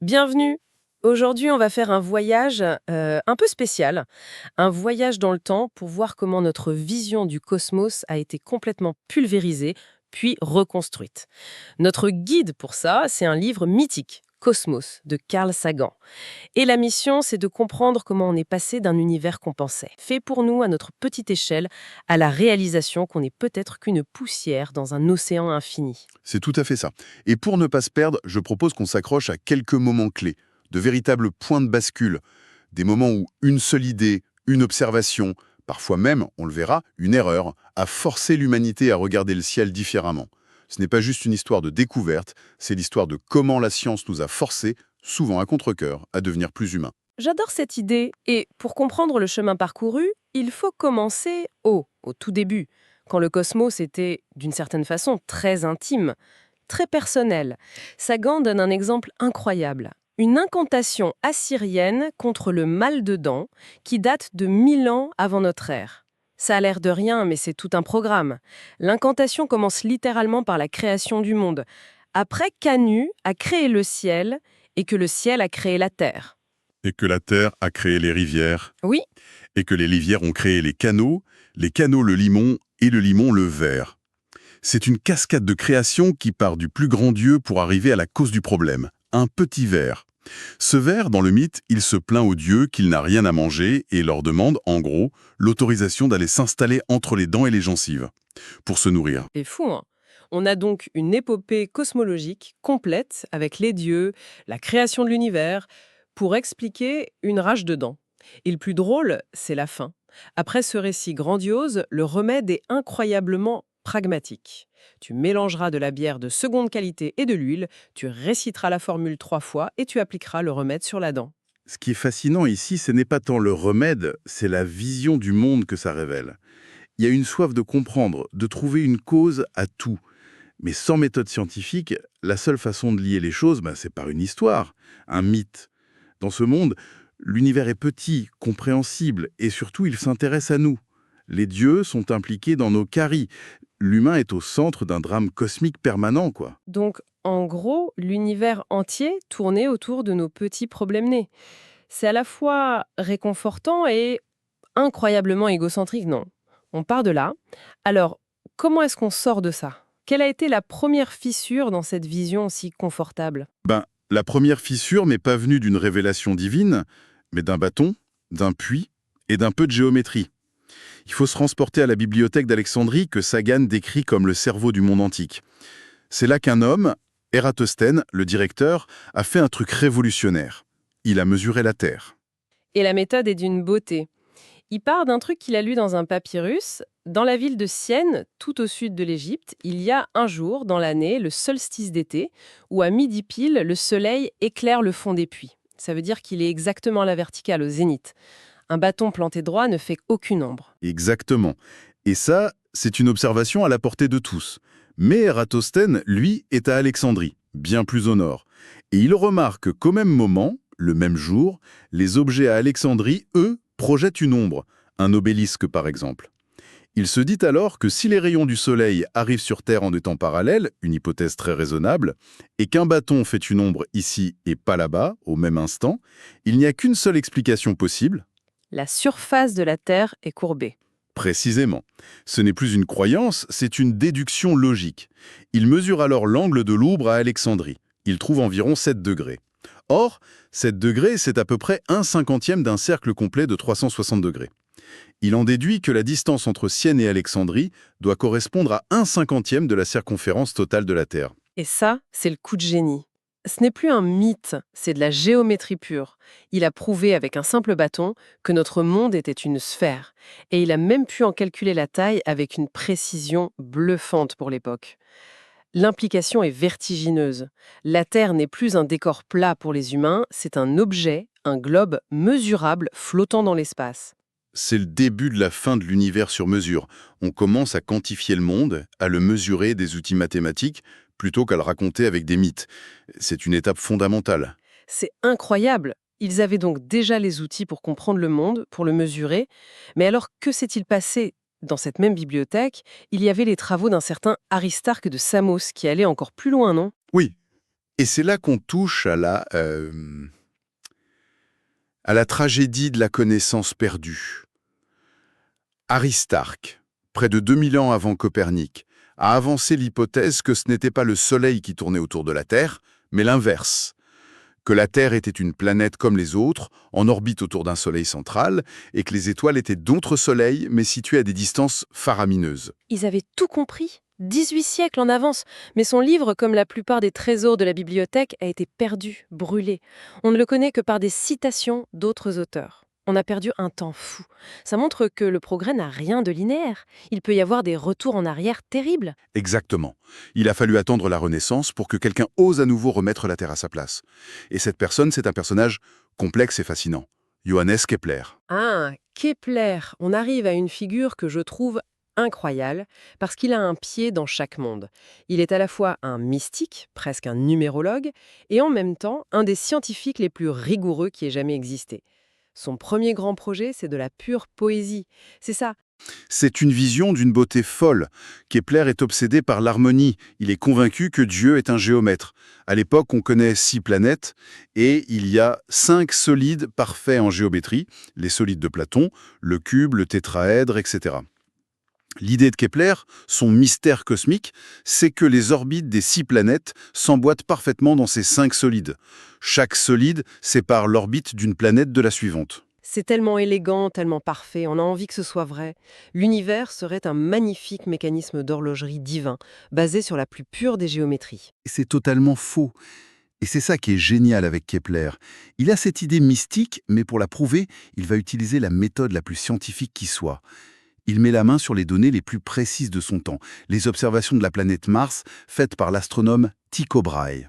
Bienvenue. Aujourd'hui, on va faire un voyage un peu spécial, un voyage dans le temps pour voir comment notre vision du cosmos a été complètement pulvérisée, puis reconstruite. Notre guide pour ça, c'est un livre mythique, Cosmos, de Carl Sagan. Et la mission, c'est de comprendre comment on est passé d'un univers qu'on pensait, fait pour nous à notre petite échelle, à la réalisation qu'on n'est peut-être qu'une poussière dans un océan infini. C'est tout à fait ça. Et pour ne pas se perdre, je propose qu'on s'accroche à quelques moments clés, de véritables points de bascule, des moments où une seule idée, une observation, parfois même, on le verra, une erreur, a forcé l'humanité à regarder le ciel différemment. Ce n'est pas juste une histoire de découverte, c'est l'histoire de comment la science nous a forcés, souvent à contre-cœur, à devenir plus humains. J'adore cette idée, et pour comprendre le chemin parcouru, il faut commencer au tout début, quand le cosmos était, d'une certaine façon, très intime, très personnel. Sagan donne un exemple incroyable. Une incantation assyrienne contre le mal de dents qui date de 1000 ans avant notre ère. Ça a l'air de rien, mais c'est tout un programme. L'incantation commence littéralement par la création du monde, après qu'Anu a créé le ciel et que le ciel a créé la terre. Et que la Terre a créé les rivières, Oui, et que les rivières ont créé les canaux le limon et le limon le verre. C'est une cascade de création qui part du plus grand Dieu pour arriver à la cause du problème, un petit ver. Ce ver, dans le mythe, il se plaint aux dieux qu'il n'a rien à manger et leur demande, en gros, l'autorisation d'aller s'installer entre les dents et les gencives, pour se nourrir. c'est fou, hein. On a donc une épopée cosmologique complète avec les dieux, la création de l'univers, pour expliquer une rage de dents. Et le plus drôle, c'est la fin. Après ce récit grandiose, le remède est incroyablement pragmatique. Tu mélangeras de la bière de seconde qualité et de l'huile, tu réciteras la formule 3 fois et tu appliqueras le remède sur la dent. Ce qui est fascinant ici, ce n'est pas tant le remède, c'est la vision du monde que ça révèle. Il y a une soif de comprendre, de trouver une cause à tout. Mais sans méthode scientifique, la seule façon de lier les choses, c'est par une histoire, un mythe. Dans ce monde, l'univers est petit, compréhensible, et surtout il s'intéresse à nous. Les dieux sont impliqués dans nos caries. L'humain est au centre d'un drame cosmique permanent, quoi. Donc, en gros, l'univers entier tournait autour de nos petits problèmes nés. C'est à la fois réconfortant et incroyablement égocentrique, non. On part de là. Alors, comment est-ce qu'on sort de ça? Quelle a été la première fissure dans cette vision si confortable? La première fissure n'est pas venue d'une révélation divine, mais d'un bâton, d'un puits et d'un peu de géométrie. Il faut se transporter à la bibliothèque d'Alexandrie que Sagan décrit comme le cerveau du monde antique. C'est là qu'un homme, Ératosthène, le directeur, a fait un truc révolutionnaire. Il a mesuré la Terre. Et la méthode est d'une beauté. Il part d'un truc qu'il a lu dans un papyrus. Dans la ville de Syène, tout au sud de l'Égypte, il y a un jour dans l'année, le solstice d'été, où à midi pile, le soleil éclaire le fond des puits. Ça veut dire qu'il est exactement à la verticale, au zénith. Un bâton planté droit ne fait aucune ombre. Exactement. Et ça, c'est une observation à la portée de tous. Mais Ératosthène, lui, est à Alexandrie, bien plus au nord. Et il remarque qu'au même moment, le même jour, les objets à Alexandrie, eux, projettent une ombre, un obélisque par exemple. Il se dit alors que si les rayons du soleil arrivent sur Terre en des temps parallèles, une hypothèse très raisonnable, et qu'un bâton fait une ombre ici et pas là-bas, au même instant, il n'y a qu'une seule explication possible. La surface de la Terre est courbée. Précisément. Ce n'est plus une croyance, c'est une déduction logique. Il mesure alors l'angle de l'oubre à Alexandrie. Il trouve environ 7 degrés. Or, 7 degrés, c'est à peu près 1/50 d'un cercle complet de 360 degrés. Il en déduit que la distance entre Syène et Alexandrie doit correspondre à 1/50 de la circonférence totale de la Terre. Et ça, c'est le coup de génie. Ce n'est plus un mythe, c'est de la géométrie pure. Il a prouvé avec un simple bâton que notre monde était une sphère. Et il a même pu en calculer la taille avec une précision bluffante pour l'époque. L'implication est vertigineuse. La Terre n'est plus un décor plat pour les humains, c'est un objet, un globe mesurable flottant dans l'espace. C'est le début de la fin de l'univers sur mesure. On commence à quantifier le monde, à le mesurer des outils mathématiques, plutôt qu'à le raconter avec des mythes. C'est une étape fondamentale. C'est incroyable. Ils avaient donc déjà les outils pour comprendre le monde, pour le mesurer. Mais alors, que s'est-il passé? Dans cette même bibliothèque, il y avait les travaux d'un certain Aristarque de Samos qui allait encore plus loin, non? Oui, Et c'est là qu'on touche à la tragédie de la connaissance perdue. Aristarque, près de 2000 ans avant Copernic, a avancé l'hypothèse que ce n'était pas le Soleil qui tournait autour de la Terre, mais l'inverse. Que la Terre était une planète comme les autres, en orbite autour d'un Soleil central, et que les étoiles étaient d'autres soleils, mais situés à des distances faramineuses. Ils avaient tout compris, 18 siècles en avance, mais son livre, comme la plupart des trésors de la bibliothèque, a été perdu, brûlé. On ne le connaît que par des citations d'autres auteurs. On a perdu un temps fou. Ça montre que le progrès n'a rien de linéaire. Il peut y avoir des retours en arrière terribles. Exactement. Il a fallu attendre la Renaissance pour que quelqu'un ose à nouveau remettre la Terre à sa place. Et cette personne, c'est un personnage complexe et fascinant. Johannes Kepler. Ah, Kepler, on arrive à une figure que je trouve incroyable parce qu'il a un pied dans chaque monde. Il est à la fois un mystique, presque un numérologue, et en même temps un des scientifiques les plus rigoureux qui ait jamais existé. Son premier grand projet, c'est de la pure poésie. C'est ça. C'est une vision d'une beauté folle. Kepler est obsédé par l'harmonie. Il est convaincu que Dieu est un géomètre. À l'époque, on connaît 6 planètes et il y a 5 solides parfaits en géométrie, les solides de Platon, le cube, le tétraèdre, etc. L'idée de Kepler, son mystère cosmique, c'est que les orbites des 6 planètes s'emboîtent parfaitement dans ces 5 solides. Chaque solide sépare l'orbite d'une planète de la suivante. C'est tellement élégant, tellement parfait, on a envie que ce soit vrai. L'univers serait un magnifique mécanisme d'horlogerie divin, basé sur la plus pure des géométries. Et c'est totalement faux. Et c'est ça qui est génial avec Kepler. Il a cette idée mystique, mais pour la prouver, il va utiliser la méthode la plus scientifique qui soit. Il met la main sur les données les plus précises de son temps, les observations de la planète Mars faites par l'astronome Tycho Brahe.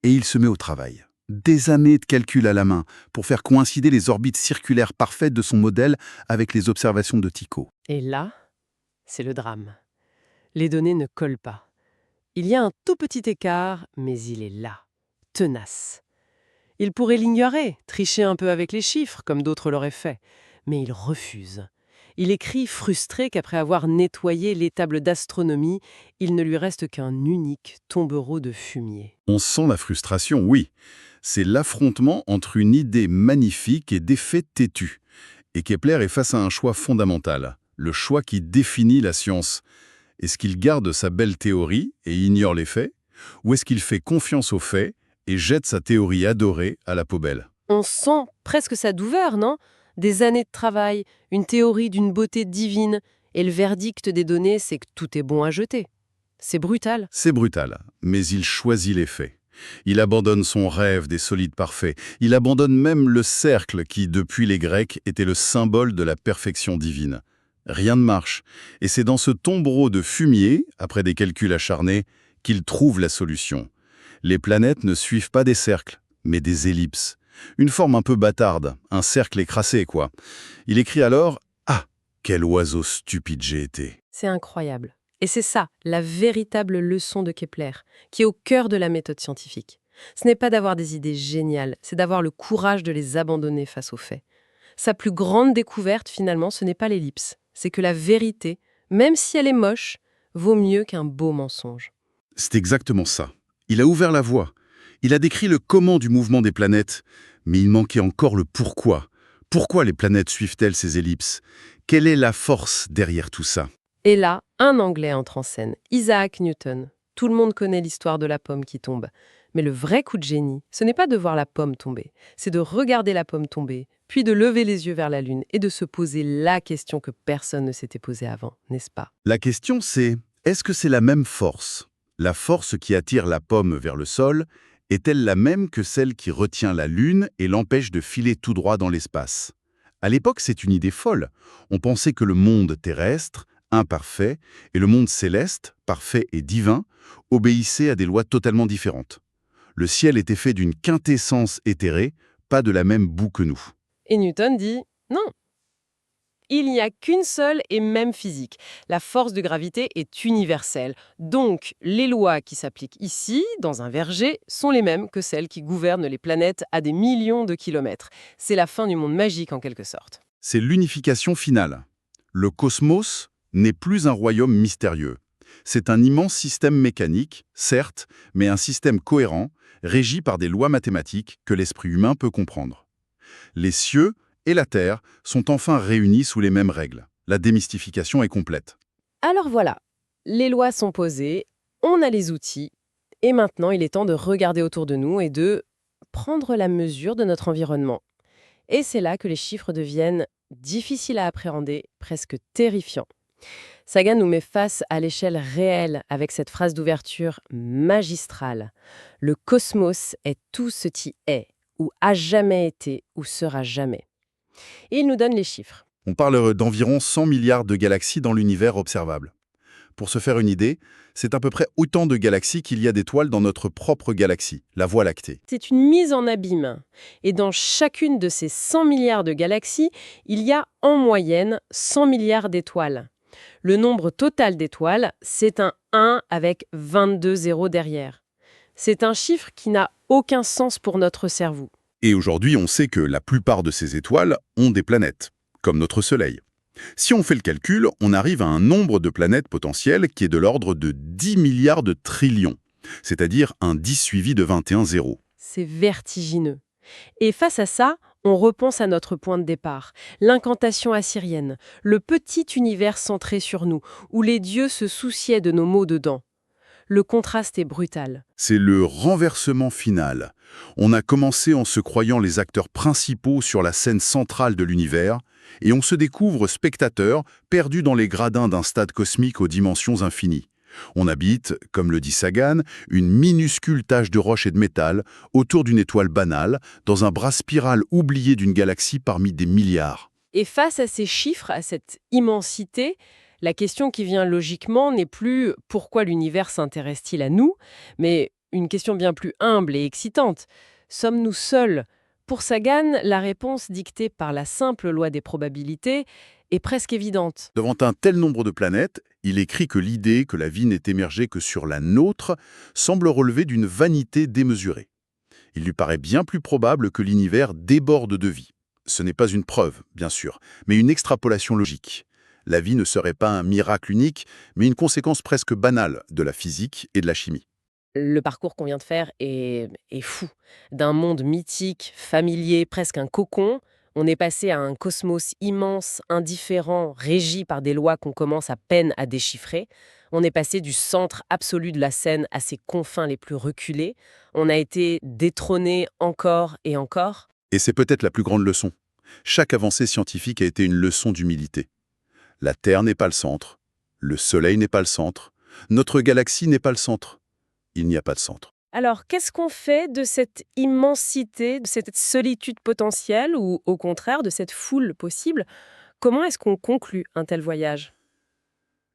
Et il se met au travail. Des années de calcul à la main pour faire coïncider les orbites circulaires parfaites de son modèle avec les observations de Tycho. Et là, c'est le drame. Les données ne collent pas. Il y a un tout petit écart, mais il est là, tenace. Il pourrait l'ignorer, tricher un peu avec les chiffres, comme d'autres l'auraient fait, mais il refuse. Il écrit frustré qu'après avoir nettoyé les tables d'astronomie, il ne lui reste qu'un unique tombereau de fumier. On sent la frustration, oui. C'est l'affrontement entre une idée magnifique et des faits têtus. Et Kepler est face à un choix fondamental, le choix qui définit la science. Est-ce qu'il garde sa belle théorie et ignore les faits, ou est-ce qu'il fait confiance aux faits et jette sa théorie adorée à la poubelle? On sent presque sa douleur, non? Des années de travail, une théorie d'une beauté divine, et le verdict des données, c'est que tout est bon à jeter. C'est brutal. C'est brutal, mais il choisit les faits. Il abandonne son rêve des solides parfaits. Il abandonne même le cercle qui, depuis les Grecs, était le symbole de la perfection divine. Rien ne marche. Et c'est dans ce tombereau de fumier, après des calculs acharnés, qu'il trouve la solution. Les planètes ne suivent pas des cercles, mais des ellipses. Une forme un peu bâtarde, un cercle écrasé, quoi. Il écrit alors « Ah, quel oiseau stupide j'ai été !» C'est incroyable. Et c'est ça, la véritable leçon de Kepler, qui est au cœur de la méthode scientifique. Ce n'est pas d'avoir des idées géniales, c'est d'avoir le courage de les abandonner face aux faits. Sa plus grande découverte, finalement, ce n'est pas l'ellipse. C'est que la vérité, même si elle est moche, vaut mieux qu'un beau mensonge. C'est exactement ça. Il a ouvert la voie. Il a décrit le comment du mouvement des planètes, mais il manquait encore le pourquoi. Pourquoi les planètes suivent-elles ces ellipses? Quelle est la force derrière tout ça? Et là, un Anglais entre en scène, Isaac Newton. Tout le monde connaît l'histoire de la pomme qui tombe. Mais le vrai coup de génie, ce n'est pas de voir la pomme tomber, c'est de regarder la pomme tomber, puis de lever les yeux vers la Lune et de se poser la question que personne ne s'était posée avant, n'est-ce pas? La question c'est, est-ce que c'est la même force? La force qui attire la pomme vers le sol est-elle la même que celle qui retient la Lune et l'empêche de filer tout droit dans l'espace? À l'époque, c'est une idée folle. On pensait que le monde terrestre, imparfait, et le monde céleste, parfait et divin, obéissaient à des lois totalement différentes. Le ciel était fait d'une quintessence éthérée, pas de la même boue que nous. Et Newton dit non. Il n'y a qu'une seule et même physique. La force de gravité est universelle. Donc, les lois qui s'appliquent ici, dans un verger, sont les mêmes que celles qui gouvernent les planètes à des millions de kilomètres. C'est la fin du monde magique en quelque sorte. C'est l'unification finale. Le cosmos n'est plus un royaume mystérieux. C'est un immense système mécanique, certes, mais un système cohérent, régie par des lois mathématiques que l'esprit humain peut comprendre. Les cieux et la terre sont enfin réunis sous les mêmes règles. La démystification est complète. Alors voilà, les lois sont posées, on a les outils, et maintenant il est temps de regarder autour de nous et de prendre la mesure de notre environnement. Et c'est là que les chiffres deviennent difficiles à appréhender, presque terrifiants. Sagan nous met face à l'échelle réelle avec cette phrase d'ouverture magistrale. Le cosmos est tout ce qui est, ou a jamais été, ou sera jamais. Et il nous donne les chiffres. On parle d'environ 100 milliards de galaxies dans l'univers observable. Pour se faire une idée, c'est à peu près autant de galaxies qu'il y a d'étoiles dans notre propre galaxie, la Voie lactée. C'est une mise en abîme. Et dans chacune de ces 100 milliards de galaxies, il y a en moyenne 100 milliards d'étoiles. Le nombre total d'étoiles, c'est un 1 avec 22 zéros derrière. C'est un chiffre qui n'a aucun sens pour notre cerveau. Et aujourd'hui, on sait que la plupart de ces étoiles ont des planètes, comme notre Soleil. Si on fait le calcul, on arrive à un nombre de planètes potentielles qui est de l'ordre de 10 milliards de trillions, c'est-à-dire un 10 suivi de 21 zéros. C'est vertigineux. Et face à ça, on repense à notre point de départ, l'incantation assyrienne, le petit univers centré sur nous, où les dieux se souciaient de nos maux dedans. Le contraste est brutal. C'est le renversement final. On a commencé en se croyant les acteurs principaux sur la scène centrale de l'univers, et on se découvre spectateur, perdu dans les gradins d'un stade cosmique aux dimensions infinies. On habite, comme le dit Sagan, une minuscule tache de roche et de métal autour d'une étoile banale, dans un bras spiral oublié d'une galaxie parmi des milliards. Et face à ces chiffres, à cette immensité, la question qui vient logiquement n'est plus pourquoi l'univers s'intéresse-t-il à nous, mais une question bien plus humble et excitante. Sommes-nous seuls ? Pour Sagan, la réponse dictée par la simple loi des probabilités est presque évidente. Devant un tel nombre de planètes, il écrit que l'idée que la vie n'est émergée que sur la nôtre semble relever d'une vanité démesurée. Il lui paraît bien plus probable que l'univers déborde de vie. Ce n'est pas une preuve, bien sûr, mais une extrapolation logique. La vie ne serait pas un miracle unique, mais une conséquence presque banale de la physique et de la chimie. Le parcours qu'on vient de faire est fou. D'un monde mythique, familier, presque un cocon, on est passé à un cosmos immense, indifférent, régi par des lois qu'on commence à peine à déchiffrer. On est passé du centre absolu de la scène à ses confins les plus reculés. On a été détrôné encore et encore. Et c'est peut-être la plus grande leçon. Chaque avancée scientifique a été une leçon d'humilité. La Terre n'est pas le centre, le Soleil n'est pas le centre, notre galaxie n'est pas le centre. Il n'y a pas de centre. Alors, qu'est-ce qu'on fait de cette immensité, de cette solitude potentielle ou au contraire de cette foule possible ? Comment est-ce qu'on conclut un tel voyage ?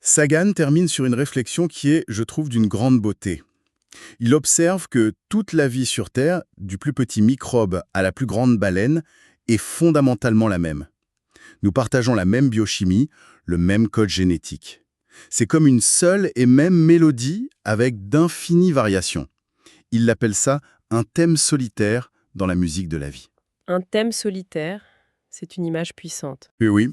Sagan termine sur une réflexion qui est, je trouve, d'une grande beauté. Il observe que toute la vie sur Terre, du plus petit microbe à la plus grande baleine, est fondamentalement la même. Nous partageons la même biochimie, le même code génétique. C'est comme une seule et même mélodie avec d'infinies variations. Il l'appelle ça un thème solitaire dans la musique de la vie. Un thème solitaire, c'est une image puissante. Oui.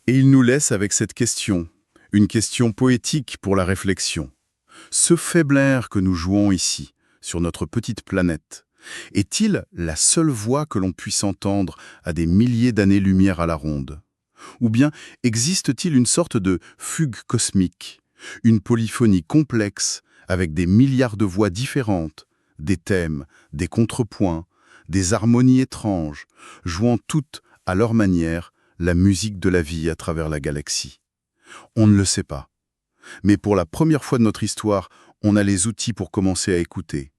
Et il nous laisse avec cette question, une question poétique pour la réflexion. Ce faible air que nous jouons ici, sur notre petite planète, est-il la seule voix que l'on puisse entendre à des milliers d'années-lumière à la ronde ? Ou bien existe-t-il une sorte de fugue cosmique, une polyphonie complexe avec des milliards de voix différentes, des thèmes, des contrepoints, des harmonies étranges, jouant toutes, à leur manière, la musique de la vie à travers la galaxie? On ne le sait pas. Mais pour la première fois de notre histoire, on a les outils pour commencer à écouter.